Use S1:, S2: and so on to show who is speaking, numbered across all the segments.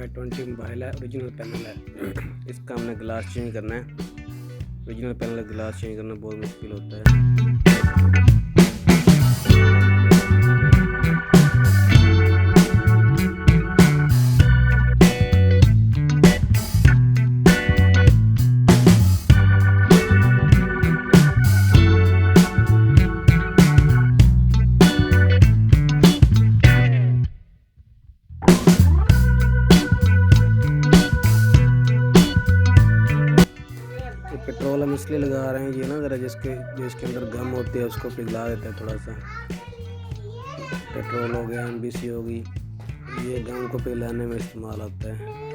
S1: y20 mobile है, original panel है। इसका हमने ग्लास चेंज करना है। ओरिजिनल पैनल ग्लास चेंज करना बहुत मुश्किल होता है। पेट्रोल हम इसलिए लगा रहे हैं, ये ना ज़रा जिसके अंदर गम होती है उसको पिघला देता है थोड़ा सा। पेट्रोल हो गया, MBC होगी, ये गम को पिघलाने में इस्तेमाल होता है।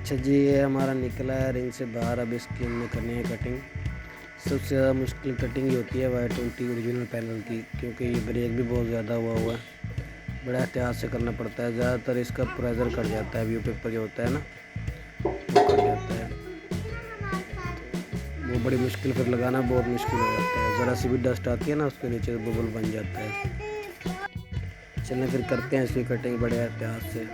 S1: अच्छा जी, ये हमारा निकला है रिंग से बाहर। अब इसकी हमने करनी है कटिंग। सबसे ज़्यादा मुश्किल कटिंग ही होती है y20 ओरिजिनल पैनल की, क्योंकि ये ब्रेक भी बहुत ज़्यादा हुआ है। बड़ा एहतियात से करना पड़ता है। ज़्यादातर इसका प्रेशर कट जाता है, व्यू पेपर जो होता है ना वो कट जाता है। वो बड़ी मुश्किल, फिर लगाना बहुत मुश्किल हो जाता है। ज़रा सी भी डस्ट आती है ना उसके नीचे बबल बन जाता है। चलें फिर करते हैं इसकी कटिंग बड़े एहतियात से।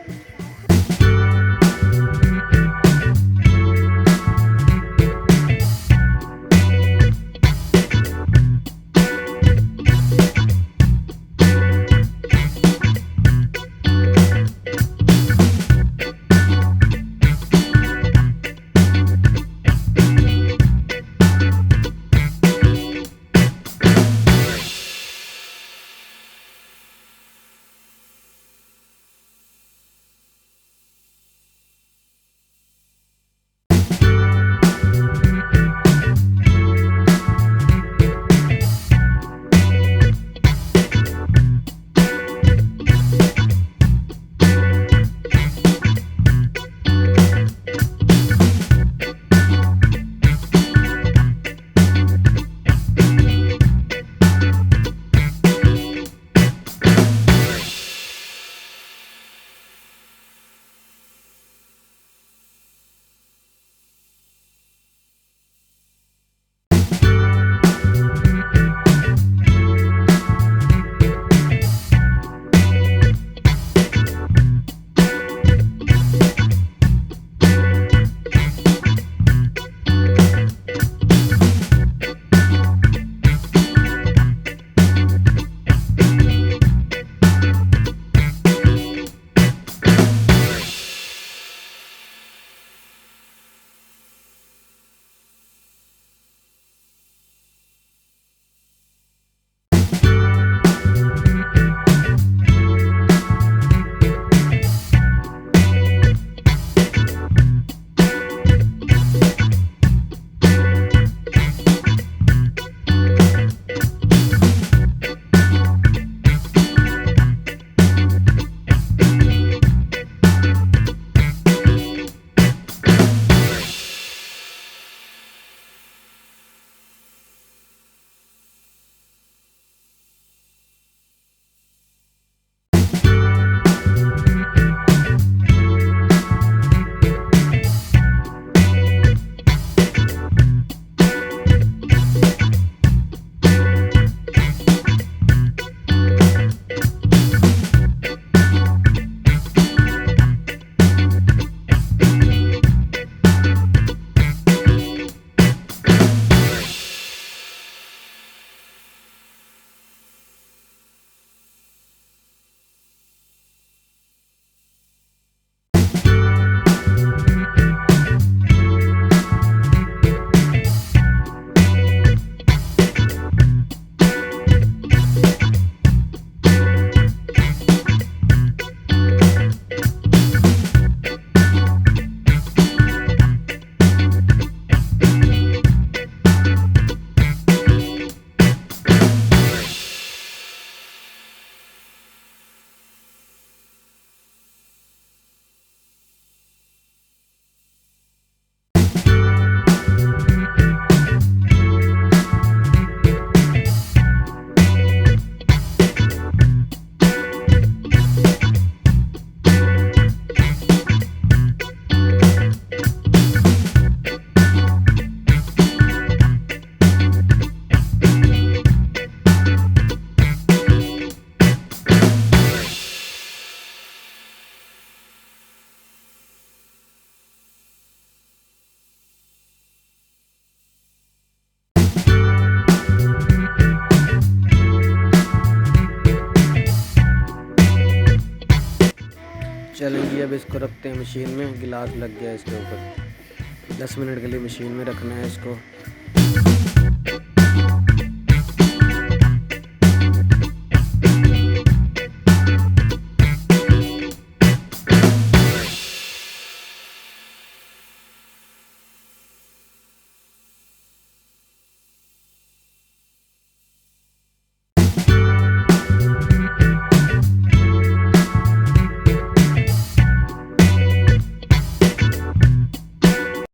S1: अब इसको रखते हैं मशीन में। गिलास लग गया इसके ऊपर। 10 मिनट के लिए मशीन में रखना है इसको।